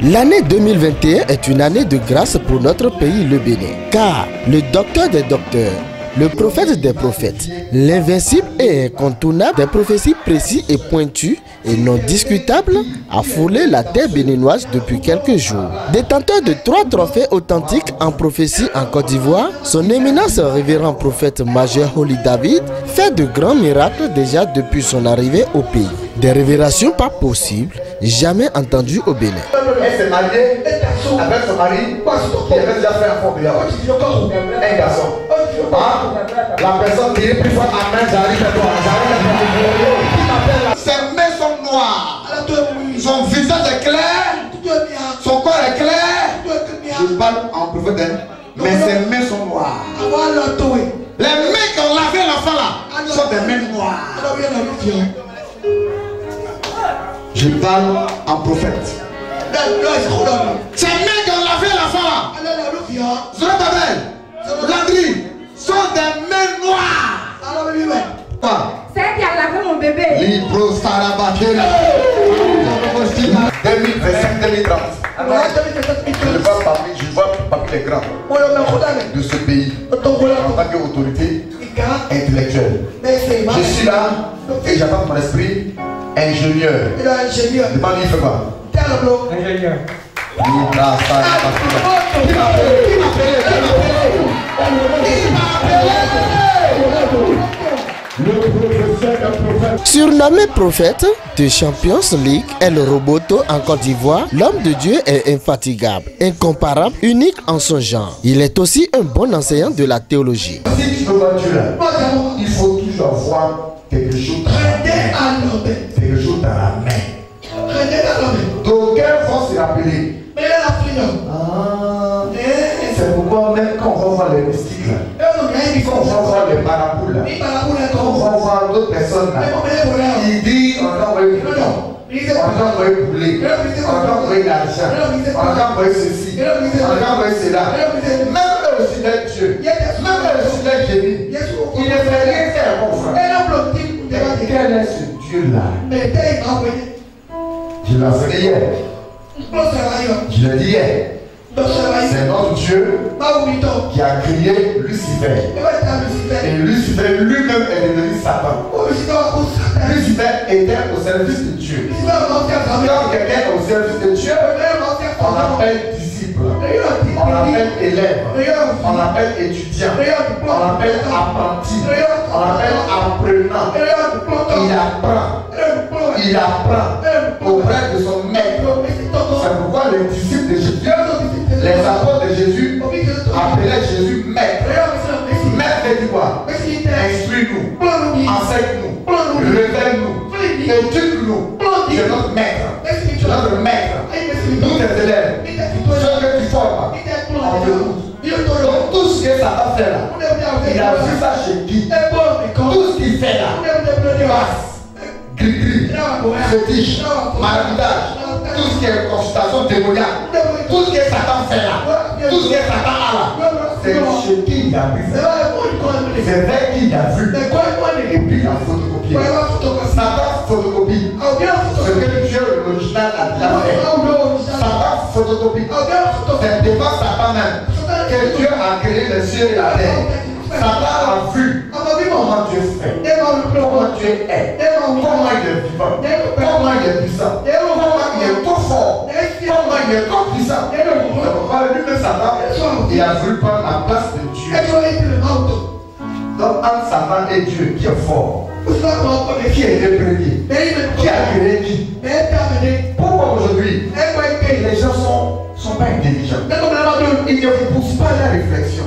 L'année 2021 est une année de grâce pour notre pays, le Bénin. Car le docteur des docteurs, le prophète des prophètes, l'invincible et incontournable des prophéties précises et pointues et non discutables a foulé la terre béninoise depuis quelques jours. Détenteur de 3 trophées authentiques en prophétie en Côte d'Ivoire, son éminence révérend prophète majeur Holy David fait de grands miracles déjà depuis son arrivée au pays. Des révélations pas possibles, jamais entendues au Bénin. Elle s'est mariée avec son mari qui avait déjà fait un fort un garçon. La personne dit plus fort amen, j'arrive à toi, ses mains sont noires, son visage est clair, son corps est clair. Je parle en prophète, mais ses mains sont noires. Les mains qui ont lavé l'enfant là sont des mains noires. Je parle en prophète. Ces mains qui ont lavé l'enfant là, Zorobabel, Landry, sont des mains noires. C'est qui a lavé mon bébé. Libro Sarabakela. 2025-2030. Je vois parmi les grands de ce pays en tant qu'autorité intellectuelle. Je suis là et j'attends mon esprit ingénieur. Demande il fait quoi? Ingénieur. Surnommé prophète de Champions League El Roboto en Côte d'Ivoire, l'homme de Dieu est infatigable, incomparable, unique en son genre. Il est aussi un bon enseignant de la théologie. Si tu veux voir Dieu là, il faut toujours avoir quelque chose dans la main. Quelque chose dans la main. D'aucuns vont se rappeler. C'est pourquoi même quand on va voir les mystiques là, quand on va voir les marabouts là, quand on va voir d'autres personnes là, ils disent on a envoyé le temps, on a envoyé poulet, on a envoyé l'argent, on a envoyé ceci, on a envoyé cela. Même eux aussi les dieux, même eux aussi les génies, ils ne font rien faire mon frère. Quel est ce Dieu là? Je l'ai enseigné hier. Je l'ai dit hier. C'est notre Dieu qui a créé Lucifer. Et Lucifer lui-même est devenu Satan. Lucifer était au service de Dieu. Quand quelqu'un est au service de Dieu, on appelle disciple, on appelle élève, on appelle étudiant, on appelle apprenti, on appelle apprenant. Il apprend auprès de son maître. C'est pourquoi les disciples de Jésus, les apôtres de Jésus, appelaient Jésus maître. Maître dit quoi? Instruis-nous, enseigne-nous, révèle-nous, éduque-nous. Tu es notre maître. Tu es notre maître. Nous tes élèves, ceux que tu formes, on te loue. Donc tout ce que Satan fait là, il a vu ça chez qui? Tout ce qu'il fait là, passe, gris-gris, fétiche, maraboutage, tout ce qui est consultation démoniaque, tout ce que Satan fait là, tout ce que Satan a là, c'est chez qui il a vu ça. C'est vers qui il a vu. Et puis il a photocopié. Satan photocopie ce que Dieu l'original a déjà fait. Satan photocopie. C'est devant Satan même que Dieu a créé les cieux et la terre. Satan a vu comment Dieu fait, comment Dieu est, comment il est vivant, comment il est puissant, comment il est trop fort, comment il est trop puissant. Lui-même Satan, il a voulu prendre la place de Dieu. Donc entre Satan et Dieu, qui est fort, qui est le premier, qui a créé qui? Pourquoi aujourd'hui les gens sont pas intelligents? Ils ne poussent pas la réflexion.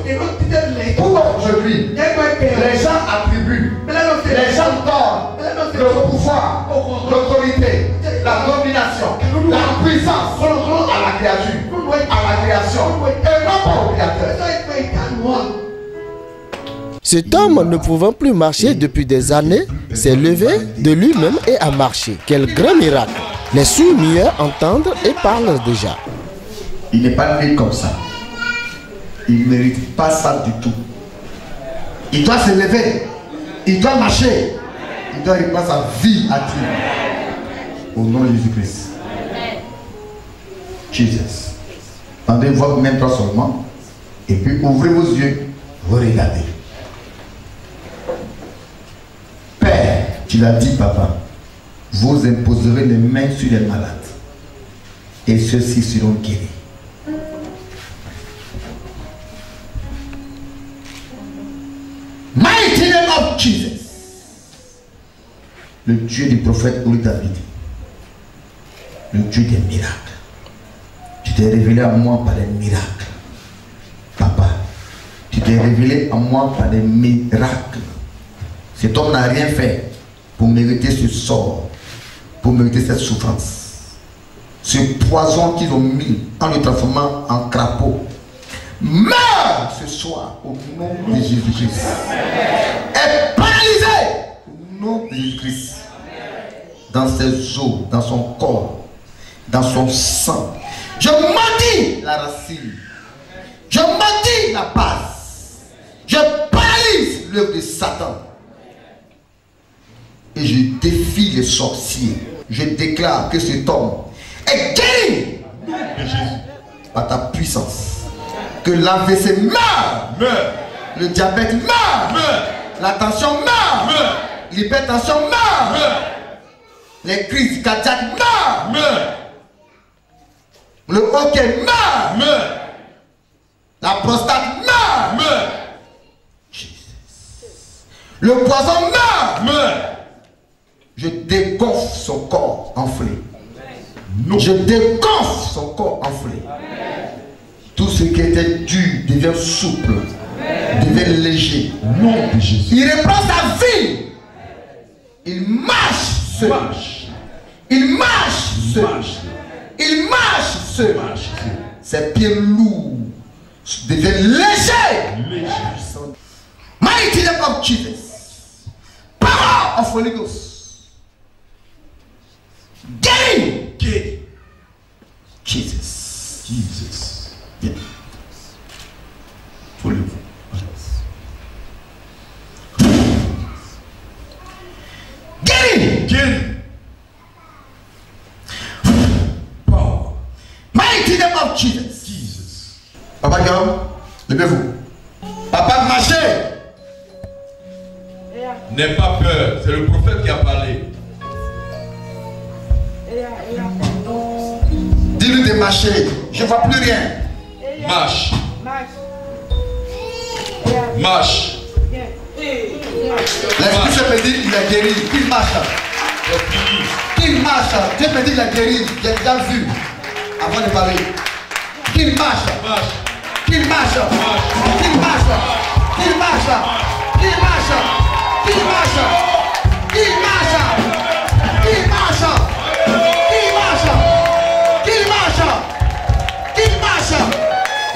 Pourquoi aujourd'hui les gens attribuent, les gens donnent le pouvoir, l'autorité, la domination, la puissance à la créature, à la création, et non pas au créateur? Cet homme, ne pouvant plus marcher depuis des années, s'est levé de lui-même et a marché. Quel grand miracle! Les sourds-muets entendent et parlent déjà. Il n'est pas né comme ça. Il ne mérite pas ça du tout. Il doit se lever. Il doit marcher. Il doit reprendre sa vie active. Au nom de Jésus-Christ. Jesus. Tendez votre main toi seulement. Et puis ouvrez vos yeux. Vous regardez. Père, tu l'as dit, papa. Vous imposerez les mains sur les malades. Et ceux-ci seront guéris. Mighty name of Jesus. Le Dieu du prophète David. Le Dieu des miracles. Tu t'es révélé à moi par des miracles. Papa, tu t'es révélé à moi par des miracles. Cet homme n'a rien fait pour mériter ce sort, pour mériter cette souffrance. Ce poison qu'ils ont mis en le transformant en crapaud. Meurs ce soir au nom de Jésus-Christ. Est paralysé au nom de Jésus-Christ. Dans ses os, dans son corps, dans son sang. Je maudis la racine. Je maudis la base. Je paralyse l'œuvre de Satan. Et je défie les sorciers. Je déclare que cet homme est guéri par ta puissance. Que l'AVC meurt. Le diabète meurt. La tension meurt. L'hypertension meurt. Les crises cardiaques meurent. Le hockey meurt. La prostate meurt. Le poison meurt. Je dégonfle son corps enflé. Je dégonfle son corps enflé. Tout ce qui était dur devient souple, devient léger. Il reprend sa vie. Il marche seul. Il marche seul. Il marche seul. Ses pieds lourds deviennent légers. Mighty name of Jesus. Power of Holy Ghost. Guéri. Jesus. Bien. Follow. Guéri. Power. Mighty name of Jesus. Papa Guillaume, levez-vous. Papa, marchez. N'aie pas peur, c'est le prophète qui a parlé. Dis-lui de marcher. Je ne vois plus rien. Marche. Marche. L'esprit se me dit qu'il est guéri. Qu'il marche. Qu'il marche. Dieu me dit qu'il est guéri. J'ai déjà vu. Avant de parler. Qu'il marche. Qu'il marche. Qu'il marche. Qu'il marche. Qu'il marche. Qu'il marche. Qu'il marche. Qu'il marche.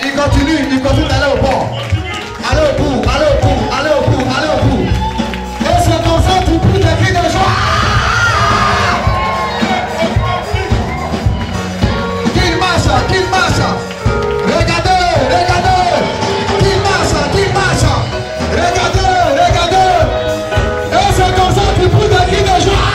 Il continue d'aller au bord. Allez au bout. Et c'est comme ça tu pries des cris de joie. Qu'il marche. Regardez. Qu'il marche. Regardez. Et c'est comme ça tu pries des cris de joie.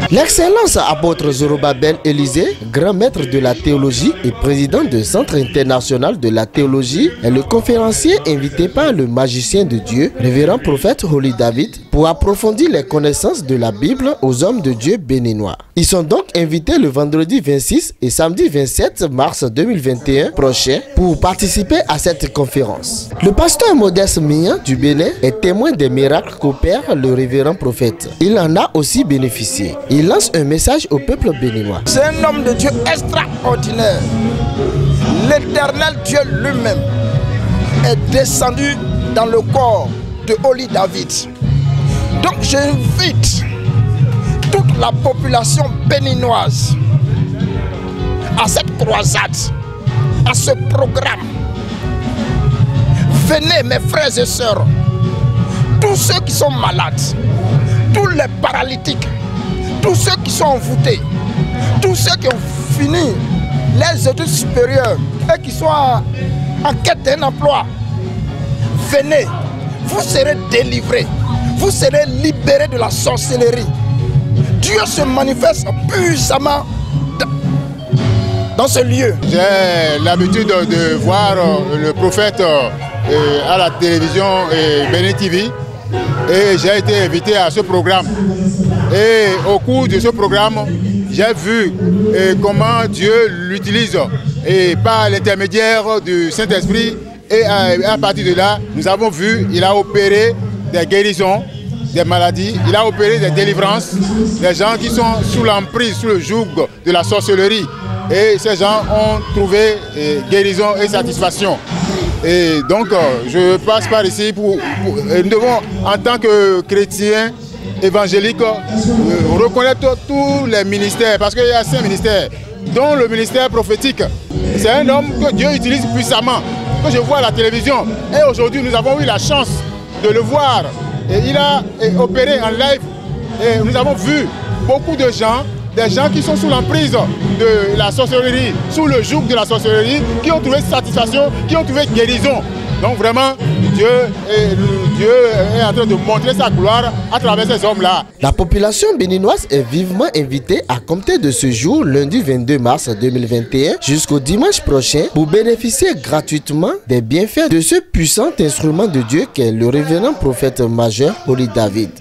L'excellence apôtre Zorobabel Élisée, grand maître de la théologie et président du Centre international de la théologie, est le conférencier invité par le magicien de Dieu, révérend prophète Holy David, pour approfondir les connaissances de la Bible aux hommes de Dieu béninois. Ils sont donc invités le vendredi 26 et samedi 27 mars 2021 prochain pour participer à cette conférence. Le pasteur Modeste Mignan du Bénin est témoin des miracles qu'opère le révérend prophète. Il en a aussi bénéficié. Il lance un message au peuple béninois. C'est un homme de Dieu extraordinaire. L'éternel Dieu lui-même est descendu dans le corps de Holy David. Donc j'invite toute la population béninoise à cette croisade, à ce programme. Venez mes frères et sœurs, tous ceux qui sont malades, tous les paralytiques, tous ceux qui sont envoûtés, tous ceux qui ont fini les études supérieures et qui sont en quête d'un emploi, venez, vous serez délivrés, vous serez libérés de la sorcellerie. Dieu se manifeste puissamment dans ce lieu. J'ai l'habitude de voir le prophète à la télévision Bénin TV et j'ai été invité à ce programme. Et au cours de ce programme, j'ai vu comment Dieu l'utilise par l'intermédiaire du Saint-Esprit. Et à partir de là, nous avons vu, il a opéré des guérisons, des maladies, il a opéré des délivrances, des gens qui sont sous l'emprise, sous le joug de la sorcellerie. Et ces gens ont trouvé guérison et satisfaction. Et donc, je passe par ici nous devons, en tant que chrétiens évangéliques, reconnaître tous les ministères, parce qu'il y a 5 ministères, dont le ministère prophétique. C'est un homme que Dieu utilise puissamment, que je vois à la télévision. Et aujourd'hui, nous avons eu la chance de le voir. Et il a opéré en live. Et nous avons vu beaucoup de gens, des gens qui sont sous l'emprise de la sorcellerie, sous le joug de la sorcellerie, qui ont trouvé satisfaction, qui ont trouvé guérison. Donc vraiment, Dieu est en train de montrer sa gloire à travers ces hommes-là. La population béninoise est vivement invitée à compter de ce jour, lundi 22 mars 2021, jusqu'au dimanche prochain, pour bénéficier gratuitement des bienfaits de ce puissant instrument de Dieu qu'est le révérend prophète majeur Oli David.